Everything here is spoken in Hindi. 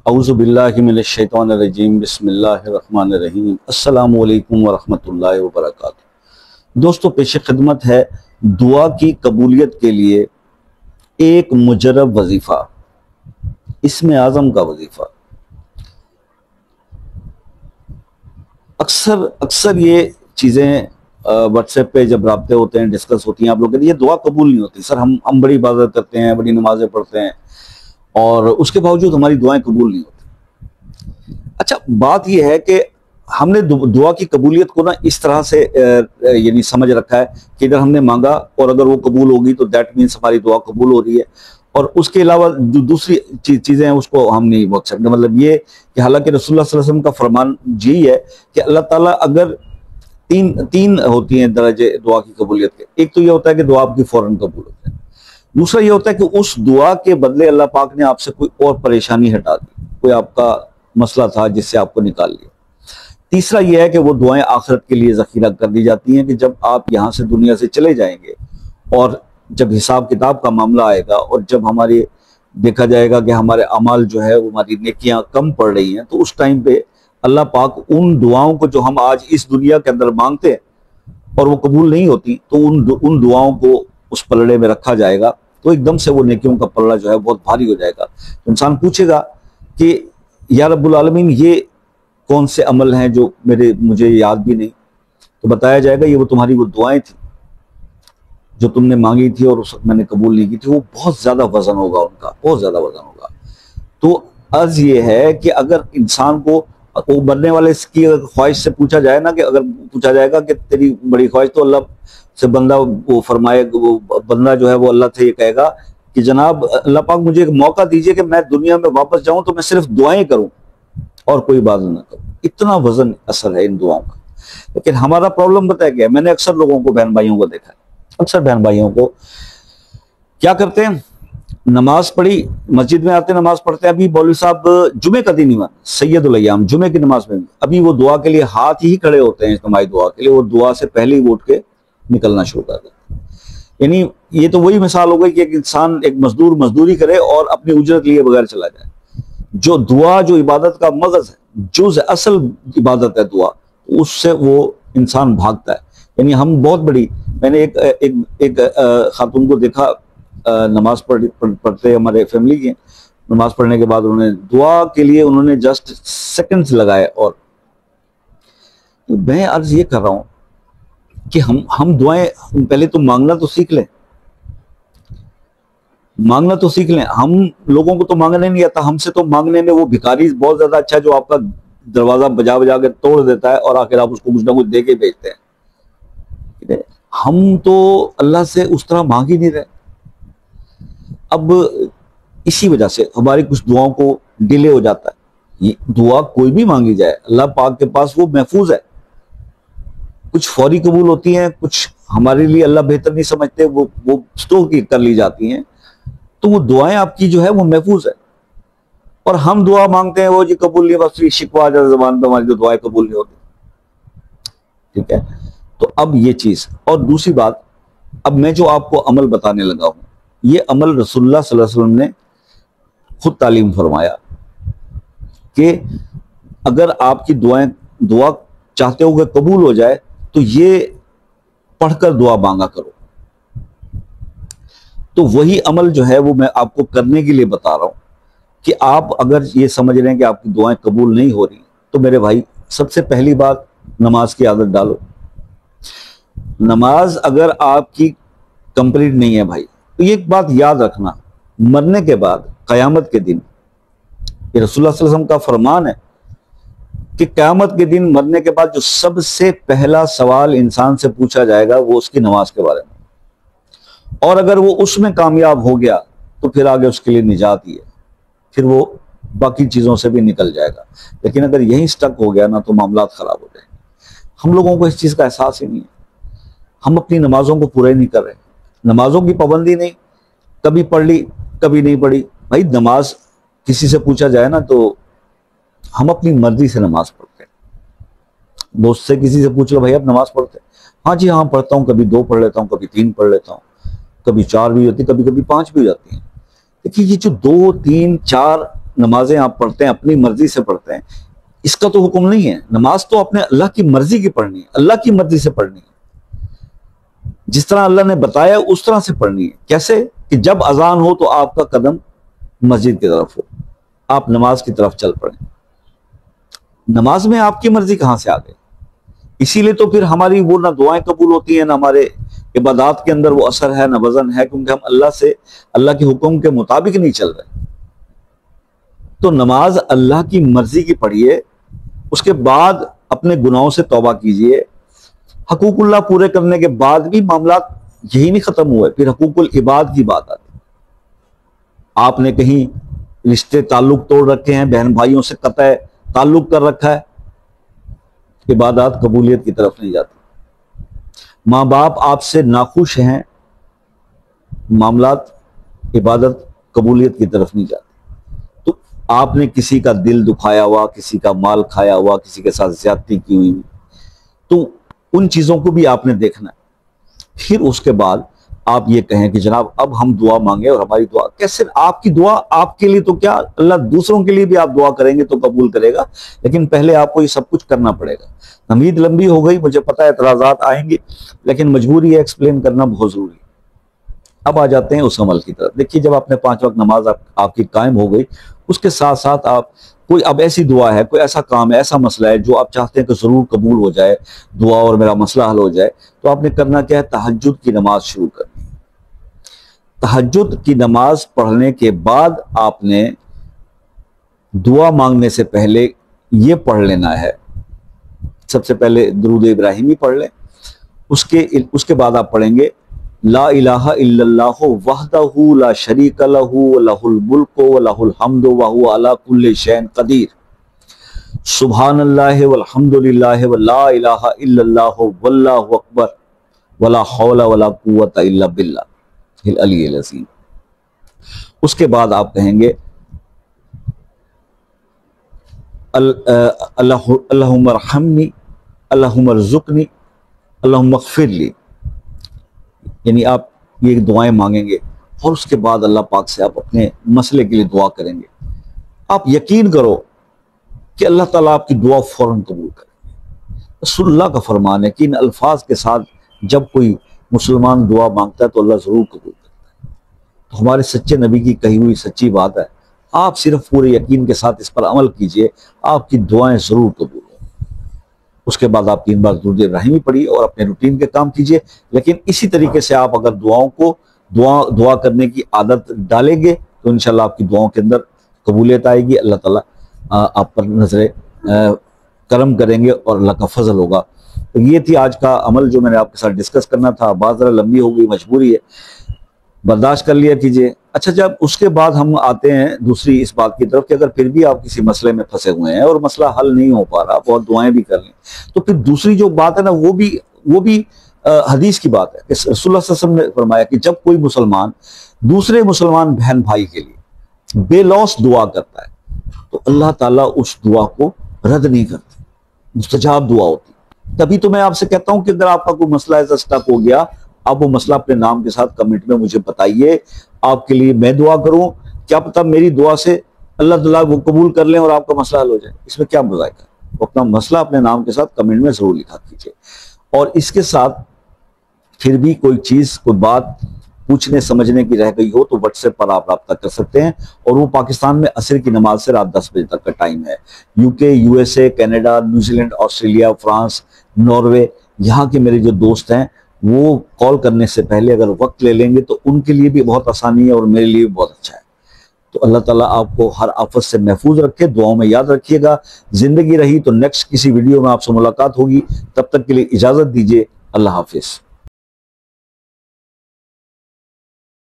औज़ु बिल्लाहि मिनश शैतानिर रजीम बिस्मिल्लाहिर रहमानिर रहीम अस्सलामु अलैकुम व रहमतुल्लाहि व बरकातुहू। दोस्तों, पेश खिदमत है दुआ की कबूलियत के लिए एक मुजर्रब वजीफ़ा, इसमें आज़म का वजीफ़ा। अक्सर अक्सर ये चीज़ें व्हाट्सएप पे जब राब्ते होते हैं, डिस्कस होती हैं, आप लोग कहते हैं ये दुआ कबूल नहीं होती। सर, हम बड़ी इबादत करते हैं, बड़ी नमाजें पढ़ते हैं और उसके बावजूद हमारी दुआएं कबूल नहीं होती। अच्छा, बात यह है कि हमने दुआ की कबूलियत को ना इस तरह से यानी समझ रखा है कि इधर हमने मांगा और अगर वो कबूल होगी तो दैट मीन्स हमारी दुआ कबूल हो रही है, और उसके अलावा जो दूसरी चीजें हैं उसको हम नहीं बोल सकते। मतलब ये कि हालांकि रसूलुल्लाह सल्लल्लाहु अलैहि वसल्लम का फरमान यही है कि अल्लाह ताला अगर तीन होती हैं दरजे दुआ की कबूलियत के। एक तो ये होता है कि दुआ आपकी फौरन कबूल हो जाए, दूसरा ये होता है कि उस दुआ के बदले अल्लाह पाक ने आपसे कोई और परेशानी हटा दी, कोई आपका मसला था जिससे आपको निकाल लिया। तीसरा यह है कि वो दुआएं आखिरत के लिए जखीरा कर दी जाती हैं कि जब आप यहां से दुनिया से चले जाएंगे और जब हिसाब किताब का मामला आएगा और जब हमारे देखा जाएगा कि हमारे अमाल जो है वो हमारी नेकियां कम पड़ रही हैं, तो उस टाइम पे अल्लाह पाक उन दुआओं को जो हम आज इस दुनिया के अंदर मांगते हैं और वो कबूल नहीं होती, तो उन दुआओं को उस पलड़े में रखा जाएगा, तो एकदम से वो नेकियों का पलड़ा जो है बहुत भारी हो जाएगा। तो इंसान पूछेगा कि या रब्बुल आलमीन, ये कौन से अमल हैं जो मुझे याद भी नहीं। तो बताया जाएगा ये वो तुम्हारी वो दुआएं थी जो तुमने मांगी थी और उस वक्त मैंने कबूल नहीं की थी। वो बहुत ज्यादा वजन होगा उनका, बहुत ज्यादा वजन होगा। तो अर्ज ये है कि अगर इंसान को वो मरने वाले की ख्वाहिश से पूछा जाए ना, कि अगर पूछा जाएगा कि तेरी बड़ी ख्वाहिश, तो अल्लाह से बंदा वो फरमाए, वो बंदा जो है वो अल्लाह से ये कहेगा कि जनाब अल्लाह पाक मुझे एक मौका दीजिए कि मैं दुनिया में वापस जाऊं तो मैं सिर्फ दुआएं करूं और कोई बात ना करूं। इतना वजन असर है इन दुआओं का। लेकिन हमारा प्रॉब्लम बताया गया, मैंने अक्सर लोगों को, बहन भाइयों को देखा है, अक्सर बहन भाइयों को क्या करते हैं, नमाज पढ़ी, मस्जिद में आते नमाज पढ़ते हैं। अभी मौलवी साहब जुमे का दिन ही मान सैयदुल अय्याम जुमे की नमाज में अभी वो दुआ के लिए हाथ ही खड़े होते हैं, इज्तिमाई दुआ के लिए। वो दुआ से पहले ही उठ के निकलना शुरू कर देते हैं। यानी ये तो वही मिसाल हो गई कि एक इंसान, एक मजदूर मजदूरी करे और अपनी उजरत लिए बगैर चला जाए। जो दुआ, जो इबादत का मगज है, जो असल इबादत है दुआ, उससे वो इंसान भागता है। यानी हम बहुत बड़ी, मैंने एक खातून को देखा नमाज पढ़ते, हमारे फैमिली के, नमाज पढ़ने के बाद उन्होंने दुआ के लिए उन्होंने जस्ट सेकंड्स लगाए। और तो मैं अर्ज ये कर रहा हूं कि हम दुआएं पहले तो मांगना तो सीख लें, मांगना तो सीख लें। हम लोगों को तो मांगने नहीं आता, हमसे तो मांगने में वो भिखारी बहुत ज्यादा अच्छा है जो आपका दरवाजा बजा बजा के तोड़ देता है और आखिर आप उसको कुछ ना कुछ दे के भेजते हैं। हम तो अल्लाह से उस तरह मांग ही नहीं रहे। अब इसी वजह से हमारी कुछ दुआओं को डिले हो जाता है। ये दुआ कोई भी मांगी जाए अल्लाह पाक के पास वो महफूज है। कुछ फौरी कबूल होती हैं, कुछ हमारे लिए अल्लाह बेहतर नहीं समझते, वो स्टोर की कर ली जाती हैं। तो वो दुआएं आपकी जो है वो महफूज है। और हम दुआ मांगते हैं वो जी कबूल नहीं, बस शिकवा आ जाता ज़बान पे हमारी, जो दुआएं कबूल नहीं होती। ठीक है, तो अब ये चीज। और दूसरी बात, अब मैं जो आपको अमल बताने लगा हूं, ये अमल रसूलुल्लाह सल्लल्लाहु अलैहि वसल्लम ने खुद तालीम फरमाया कि अगर आपकी दुआ चाहते हो कि कबूल हो जाए तो ये पढ़कर दुआ मांगा करो। तो वही अमल जो है वो मैं आपको करने के लिए बता रहा हूं कि आप अगर ये समझ रहे हैं कि आपकी दुआएं कबूल नहीं हो रही, तो मेरे भाई सबसे पहली बात, नमाज की आदत डालो। नमाज अगर आपकी कंप्लीट नहीं है भाई, तो ये एक बात याद रखना, मरने के बाद कयामत के दिन, ये रसूलुल्लाह सल्लल्लाहु अलैहि वसल्लम का फरमान है कि कयामत के दिन मरने के बाद जो सबसे पहला सवाल इंसान से पूछा जाएगा वो उसकी नमाज के बारे में। और अगर वो उसमें कामयाब हो गया तो फिर आगे उसके लिए निजात ही है, फिर वो बाकी चीजों से भी निकल जाएगा। लेकिन अगर यहीं स्टक हो गया ना तो मामला खराब हो जाएंगे। हम लोगों को इस चीज का एहसास ही नहीं है। हम अपनी नमाजों को पूरे नहीं कर रहे, नमाजों की पाबंदी नहीं, कभी पढ़ ली कभी नहीं पढ़ी। भाई नमाज किसी से पूछा जाए ना तो हम अपनी मर्जी से नमाज पढ़ते हैं। दोस्त से किसी से पूछ लो भाई आप नमाज पढ़ते हैं? हाँ जी हाँ पढ़ता हूँ, कभी 2 पढ़ लेता हूँ, कभी 3 पढ़ लेता हूँ, कभी 4 भी होती, कभी कभी 5 भी हो जाती हैं। देखिए ये जो 2, 3, 4 नमाजें आप पढ़ते हैं अपनी मर्जी से पढ़ते हैं, इसका तो हुक्म नहीं है। नमाज तो अपने अल्लाह की मर्जी की पढ़नी है, अल्लाह की मर्जी से पढ़नी है, जिस तरह अल्लाह ने बताया उस तरह से पढ़नी है। कैसे कि जब अजान हो तो आपका कदम मस्जिद की तरफ हो, आप नमाज की तरफ चल पड़े। नमाज में आपकी मर्जी कहां से आ गई? इसीलिए तो फिर हमारी वो ना दुआएं कबूल होती हैं, ना हमारे इबादत के अंदर वो असर है, ना वजन है, क्योंकि हम अल्लाह के हुक्म के मुताबिक नहीं चल रहे। तो नमाज अल्लाह की मर्जी की पढ़िए, उसके बाद अपने गुनाहों से तौबा कीजिए। हकूकुल्लाह पूरे करने के बाद भी मामला यही नहीं खत्म हुए, फिर हकूकुल इबाद की बात आती। आपने कहीं रिश्ते ताल्लुक तोड़ रखे हैं, बहन भाइयों से कतई ताल्लुक कर रखा है, इबादत कबूलियत की तरफ नहीं जाती। माँ बाप आपसे नाखुश हैं, मामलात इबादत कबूलियत की तरफ नहीं जाती। तो आपने किसी का दिल दुखाया हुआ, किसी का माल खाया हुआ, किसी के साथ ज्यादती की हुई, तो उन चीजों को भी आपने देखना है। फिर उसके बाद आप ये कहें कि जनाब अब हम दुआ मांगे, और हमारी दुआ कैसे, आपकी दुआ आपके लिए तो क्या, अल्लाह दूसरों के लिए भी आप दुआ करेंगे तो कबूल करेगा, लेकिन पहले आपको ये सब कुछ करना पड़ेगा। उम्मीद लंबी हो गई, मुझे पता है एतराजात आएंगे, लेकिन मजबूरी है, एक्सप्लेन करना बहुत जरूरी है। अब आ जाते हैं उस अमल की तरफ। देखिए, जब आपने 5 वक्त नमाज आपकी कायम हो गई, उसके साथ साथ आप कोई अब ऐसी दुआ है, कोई ऐसा काम है, ऐसा मसला है जो आप चाहते हैं कि जरूर कबूल हो जाए दुआ और मेरा मसला हल हो जाए, तो आपने करना क्या है, तहज्जुद की नमाज शुरू करनी। तहज्जुद की नमाज पढ़ने के बाद आपने दुआ मांगने से पहले ये पढ़ लेना है, सबसे पहले दुरूद इब्राहिमी पढ़ लें, उसके बाद आप पढ़ेंगे ला इलाहा इल्लल्लाहु वहदहु ला शरीका लहु लहुल मुल्कु व लहुल हम्दु व हुवा अला कुल्लि शैइन कदीर, सुब्हानल्लाहि वल्हम्दुलिल्लाहि व ला इलाहा इल्लल्लाहु वल्लाहु अकबर वला हौला वला कुव्वता इल्ला बिल्लाहिल अलिय्यिल अज़ीम। उसके बाद आप कहेंगे अल्लाहुम्मा रहमनी अल्लाहुम्मा रज़ुक़नी अल्लाहुम्मा अग़फ़िरली, यानी आप ये दुआएं मांगेंगे और उसके बाद अल्लाह पाक से आप अपने मसले के लिए दुआ करेंगे। आप यकीन करो कि अल्लाह ताला आपकी दुआ फौरन कबूल करेंगे। रसूलुल्लाह का फरमान है कि इन अल्फाज के साथ जब कोई मुसलमान दुआ मांगता है तो अल्लाह जरूर कबूल करता है। तो हमारे सच्चे नबी की कही हुई सच्ची बात है। आप सिर्फ पूरे यकीन के साथ इस पर अमल कीजिए, आपकी दुआएं जरूर कबूल। उसके बाद आप 3 बार दुरूद इब्राहिमी पढ़िए और अपने रूटीन के काम कीजिए। लेकिन इसी तरीके से आप अगर दुआओं को दुआ करने की आदत डालेंगे तो इंशाल्लाह आपकी दुआओं के अंदर कबूलियत आएगी। अल्लाह ताला आप पर नजरे करम करेंगे और अल्लाह का फजल होगा। तो ये थी आज का अमल जो मैंने आपके साथ डिस्कस करना था। बात जरा लंबी हो गई, मजबूरी है, बर्दाश्त कर लिया कीजिए। अच्छा, जब उसके बाद हम आते हैं दूसरी इस बात की तरफ कि अगर फिर भी आप किसी मसले में फंसे हुए हैं और मसला हल नहीं हो पा रहा, बहुत दुआएं भी कर लें, तो फिर दूसरी जो बात है ना वो भी हदीस की बात है कि रसूलुल्लाह सल्लल्लाहु अलैहि वसल्लम ने फरमाया कि जब कोई मुसलमान दूसरे मुसलमान बहन भाई के लिए बेलौस दुआ करता है तो अल्लाह ताला उस दुआ को रद्द नहीं करते, मुस्तजाब दुआ होती। तभी तो मैं आपसे कहता हूं कि अगर आपका कोई मसला ऐसा स्टक हो गया, आप वो मसला अपने नाम के साथ कमेंट में मुझे बताइए, आपके लिए मैं दुआ करूं। क्या पता मेरी दुआ से अल्लाह ताला वो कबूल कर लें और आपका मसला हल हो जाए, इसमें क्या बुराई है। वो अपना मसला अपने नाम के साथ कमेंट में जरूर लिखा कीजिए। और इसके साथ फिर भी कोई चीज, कोई बात पूछने समझने की रह गई हो तो व्हाट्सएप पर आप रब्ता कर सकते हैं। और वो पाकिस्तान में असर की नमाज से रात 10 बजे तक का टाइम है। UK, USA, Canada, New Zealand, Australia, France, Norway, यहाँ के मेरे जो दोस्त हैं वो कॉल करने से पहले अगर वक्त ले लेंगे तो उनके लिए भी बहुत आसानी है और मेरे लिए भी बहुत अच्छा है। तो अल्लाह ताला आपको हर आफत से महफूज रखे। दुआओं में याद रखिएगा। जिंदगी रही तो नेक्स्ट किसी वीडियो में आपसे मुलाकात होगी। तब तक के लिए इजाजत दीजिए। अल्लाह हाफिज।